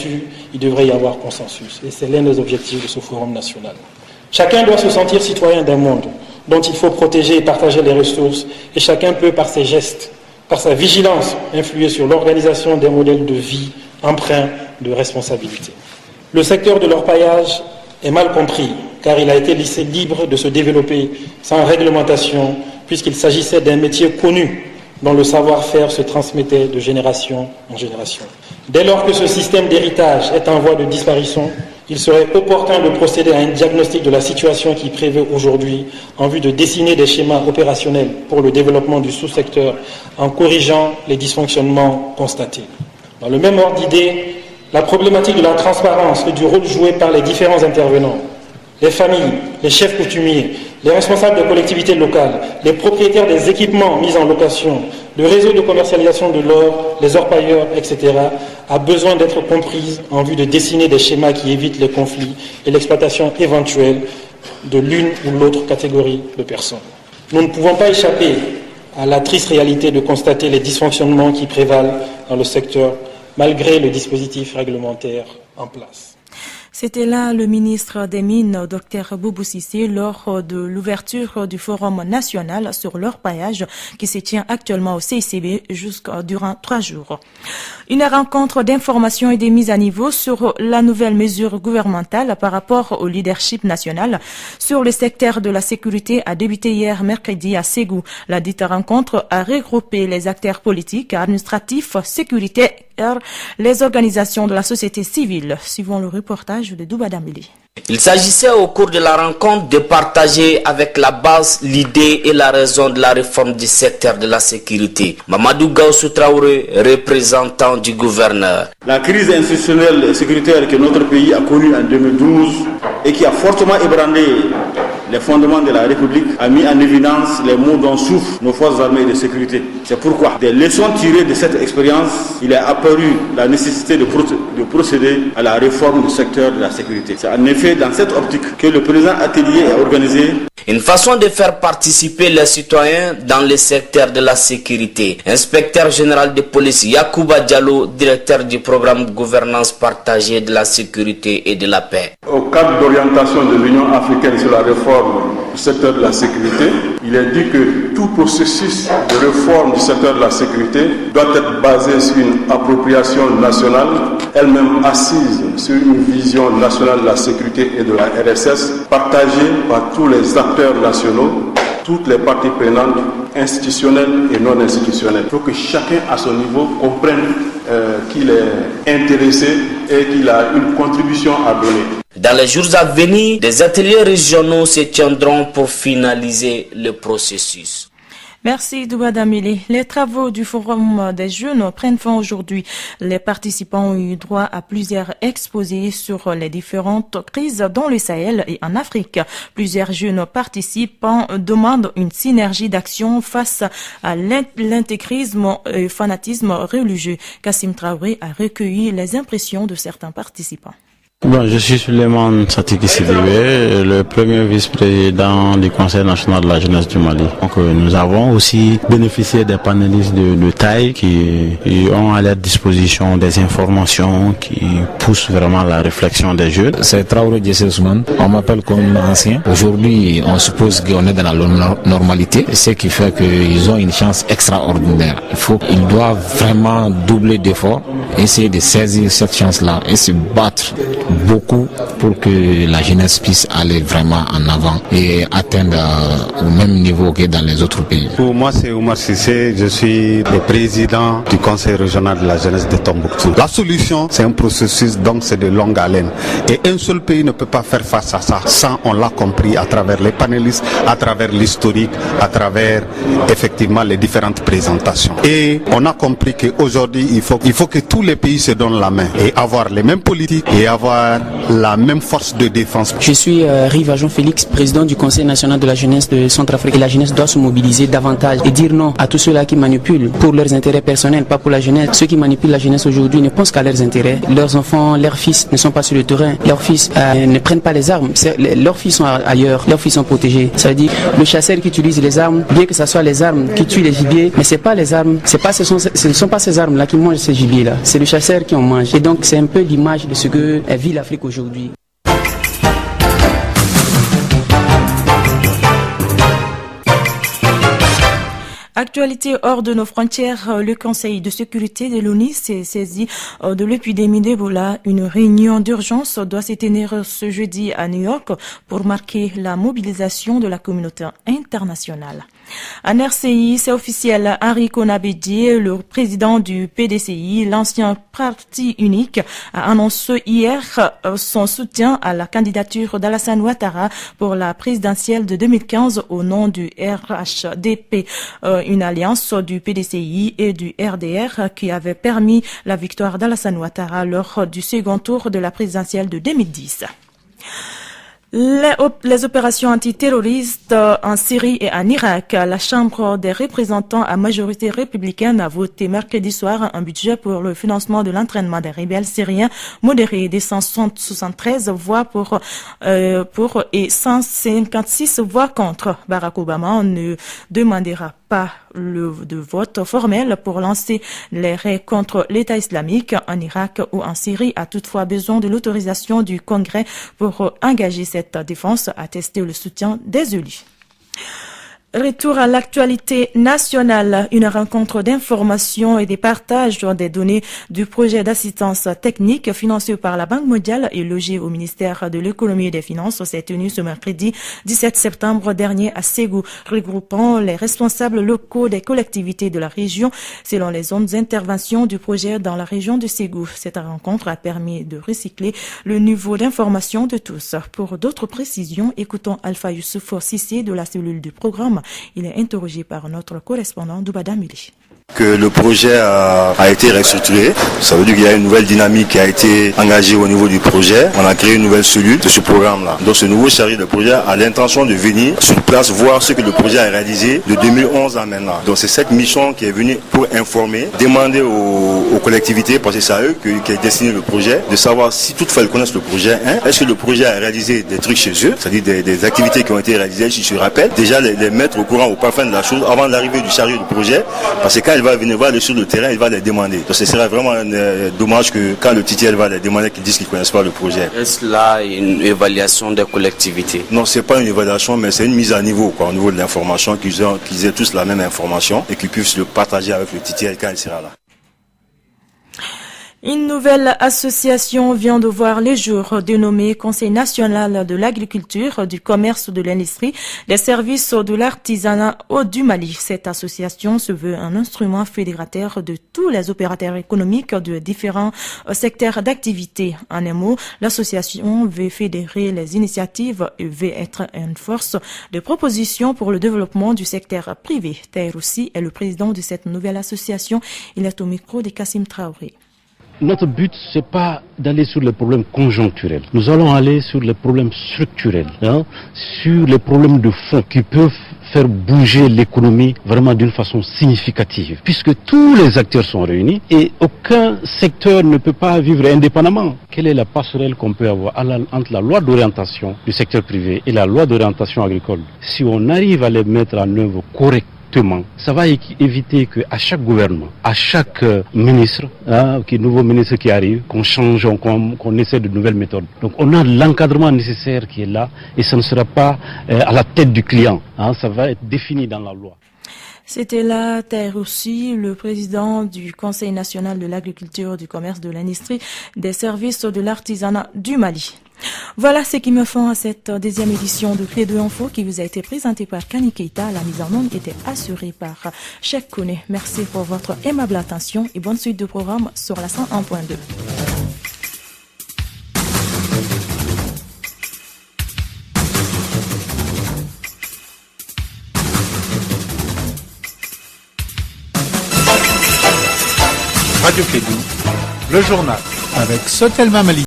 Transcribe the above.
là-dessus, il devrait y avoir consensus. Et c'est l'un des objectifs de ce forum national. Chacun doit se sentir citoyen d'un monde dont il faut protéger et partager les ressources, et chacun peut, par ses gestes, par sa vigilance, influer sur l'organisation des modèles de vie empreints de responsabilité. Le secteur de l'orpaillage est mal compris, car il a été laissé libre de se développer sans réglementation, puisqu'il s'agissait d'un métier connu dont le savoir-faire se transmettait de génération en génération. Dès lors que ce système d'héritage est en voie de disparition, il serait opportun de procéder à un diagnostic de la situation qui prévaut aujourd'hui en vue de dessiner des schémas opérationnels pour le développement du sous-secteur en corrigeant les dysfonctionnements constatés. Dans le même ordre d'idée, la problématique de la transparence et du rôle joué par les différents intervenants, les familles, les chefs coutumiers, les responsables de collectivités locales, les propriétaires des équipements mis en location, le réseau de commercialisation de l'or, les orpailleurs, etc., a besoin d'être comprise en vue de dessiner des schémas qui évitent les conflits et l'exploitation éventuelle de l'une ou l'autre catégorie de personnes. Nous ne pouvons pas échapper à la triste réalité de constater les dysfonctionnements qui prévalent dans le secteur, malgré le dispositif réglementaire en place. C'était là le ministre des Mines, Dr Boubou Cissé, lors de l'ouverture du Forum national sur l'orpaillage qui se tient actuellement au CICB durant 3 jours. Une rencontre d'information et de mise à niveau sur la nouvelle mesure gouvernementale par rapport au leadership national sur le secteur de la sécurité a débuté hier mercredi à Ségou. La dite rencontre a regroupé les acteurs politiques, administratifs, sécuritaires, les organisations de la société civile. Suivons le reportage de Douba Damili. Il s'agissait au cours de la rencontre de partager avec la base l'idée et la raison de la réforme du secteur de la sécurité. Mamadou Gaussou Traoré, représentant du gouverneur. La crise institutionnelle et sécuritaire que notre pays a connue en 2012 et qui a fortement ébranlé les fondements de la République a mis en évidence les maux dont souffrent nos forces armées de sécurité. C'est pourquoi, des leçons tirées de cette expérience, il est apparu la nécessité de procéder à la réforme du secteur de la sécurité. C'est en effet dans cette optique que le présent atelier est organisé. Une façon de faire participer les citoyens dans le secteur de la sécurité. Inspecteur général de police Yacouba Diallo, directeur du programme gouvernance partagée de la sécurité et de la paix. Au cadre d'orientation de l'Union africaine sur la réforme du secteur de la sécurité, il est dit que tout processus de réforme du secteur de la sécurité doit être basé sur une appropriation nationale, elle-même assise sur une vision nationale de la sécurité et de la RSS, partagée par tous les acteurs nationaux, toutes les parties prenantes, institutionnelles et non institutionnelles. Il faut que chacun à son niveau comprenne qu'il est intéressé et qu'il a une contribution à donner. Dans les jours à venir, des ateliers régionaux se tiendront pour finaliser le processus. Merci Douba Damili. Les travaux du Forum des jeunes prennent fin aujourd'hui. Les participants ont eu droit à plusieurs exposés sur les différentes crises dans le Sahel et en Afrique. Plusieurs jeunes participants demandent une synergie d'action face à l'intégrisme et fanatisme religieux. Kassim Traoré a recueilli les impressions de certains participants. Bon, je suis Suleiman Satiki Sidibé, le premier vice-président du Conseil national de la jeunesse du Mali. Donc, nous avons aussi bénéficié des panélistes de taille qui ont à leur disposition des informations qui poussent vraiment la réflexion des jeunes. C'est Traoré Djessé Ousmane, on m'appelle comme ancien. Aujourd'hui, on suppose qu'on est dans la normalité, ce qui fait qu'ils ont une chance extraordinaire. Ils doivent vraiment doubler d'efforts, essayer de saisir cette chance-là et se battre beaucoup pour que la jeunesse puisse aller vraiment en avant et atteindre au même niveau que dans les autres pays. Pour moi, c'est Oumar Sissé, je suis le président du conseil régional de la jeunesse de Tombouctou. La solution, c'est un processus, donc c'est de longue haleine. Et un seul pays ne peut pas faire face à ça sans, on l'a compris, à travers les panélistes, à travers l'historique, à travers effectivement les différentes présentations. Et on a compris qu'aujourd'hui, il faut que tous les pays se donnent la main et avoir les mêmes politiques et avoir la même force de défense. Je suis Riva Jean-Félix, président du Conseil national de la jeunesse de Centrafrique. Et la jeunesse doit se mobiliser davantage et dire non à tous ceux-là qui manipulent pour leurs intérêts personnels, pas pour la jeunesse. Ceux qui manipulent la jeunesse aujourd'hui ne pensent qu'à leurs intérêts. Leurs enfants, leurs fils ne sont pas sur le terrain. Leurs fils ne prennent pas les armes. Leurs fils sont ailleurs. Leurs fils sont protégés. Ça veut dire le chasseur qui utilise les armes, bien que ce soit les armes qui tuent les gibiers, mais c'est pas les armes, ce ne sont pas ces armes-là qui mangent ces gibiers-là. C'est le chasseur qui en mange. Et donc c'est un peu l'image de ce que vit l'Afrique aujourd'hui. Actualité hors de nos frontières, le Conseil de sécurité de l'ONU s'est saisi de l'épidémie d'Ebola. Une réunion d'urgence doit se tenir ce jeudi à New York pour marquer la mobilisation de la communauté internationale. En RCI, c'est officiel, Henri Konabedi, le président du PDCI, l'ancien parti unique, a annoncé hier son soutien à la candidature d'Alassane Ouattara pour la présidentielle de 2015 au nom du RHDP, une alliance du PDCI et du RDR qui avait permis la victoire d'Alassane Ouattara lors du second tour de la présidentielle de 2010. Les opérations antiterroristes en Syrie et en Irak, la Chambre des représentants à majorité républicaine a voté mercredi soir un budget pour le financement de l'entraînement des rebelles syriens modérés des 173 voix pour et 156 voix contre. Barack Obama ne demandera pas de vote formel pour lancer les raids contre l'État islamique en Irak ou en Syrie, a toutefois besoin de l'autorisation du Congrès pour engager cette défense, a testé le soutien des élus. Retour à l'actualité nationale, une rencontre d'information et de partage des données du projet d'assistance technique financé par la Banque mondiale et logé au ministère de l'économie et des finances s'est tenue ce mercredi 17 septembre dernier à Ségou, regroupant les responsables locaux des collectivités de la région selon les zones d'intervention du projet dans la région de Ségou. Cette rencontre a permis de recycler le niveau d'information de tous. Pour d'autres précisions, écoutons Alpha Youssouf Sissé de la cellule du programme. Il est interrogé par notre correspondant Doubada Mili. Que le projet a été restructuré, ça veut dire qu'il y a une nouvelle dynamique qui a été engagée au niveau du projet. On a créé une nouvelle cellule de ce programme-là. Donc ce nouveau chargé de projet a l'intention de venir sur place voir ce que le projet a réalisé de 2011 à maintenant. Donc c'est cette mission qui est venue pour informer, demander aux collectivités, parce que c'est à eux qui est destiné le projet, de savoir si toutefois ils connaissent le projet. Est-ce que le projet a réalisé des trucs chez eux, c'est-à-dire des activités qui ont été réalisées, si je rappelle, déjà les mettre au courant, au parfum de la chose avant l'arrivée du chargé du projet, parce que quand il va venir voir sur le terrain, il va les demander. Donc ce serait vraiment dommage que quand le titier va les demander, qu'ils disent qu'ils ne connaissent pas le projet. Est-ce là une évaluation des collectivités? Non, c'est pas une évaluation, mais c'est une mise à niveau, au niveau de l'information, qu'ils aient tous la même information et qu'ils puissent le partager avec le titier quand il sera là. Une nouvelle association vient de voir le jour, dénommée Conseil national de l'agriculture, du commerce, de l'industrie, des services de l'artisanat du Mali. Cette association se veut un instrument fédérateur de tous les opérateurs économiques de différents secteurs d'activité. En un mot, l'association veut fédérer les initiatives et veut être une force de proposition pour le développement du secteur privé. Taïr Roussi est le président de cette nouvelle association. Il est au micro de Kassim Traoré. Notre but, c'est pas d'aller sur les problèmes conjoncturels. Nous allons aller sur les problèmes structurels, sur les problèmes de fond qui peuvent faire bouger l'économie vraiment d'une façon significative. Puisque tous les acteurs sont réunis et aucun secteur ne peut pas vivre indépendamment. Quelle est la passerelle qu'on peut avoir entre la loi d'orientation du secteur privé et la loi d'orientation agricole? Si on arrive à les mettre en œuvre correctement, ça va éviter qu'à chaque gouvernement, à chaque ministre, nouveau ministre qui arrive, qu'on change, qu'on essaie de nouvelles méthodes. Donc on a l'encadrement nécessaire qui est là et ça ne sera pas à la tête du client. Ça va être défini dans la loi. C'était là Taïr Roussi, le président du Conseil national de l'agriculture, du commerce, de l'industrie, des services de l'artisanat du Mali. Voilà ce qui me fait à cette deuxième édition de Clé de Info qui vous a été présentée par Kani Keita. La mise en onde était assurée par Cheikh Kone. Merci pour votre aimable attention et bonne suite de programme sur la 101.2. Radio Kédou, le journal avec Sotelma Mali.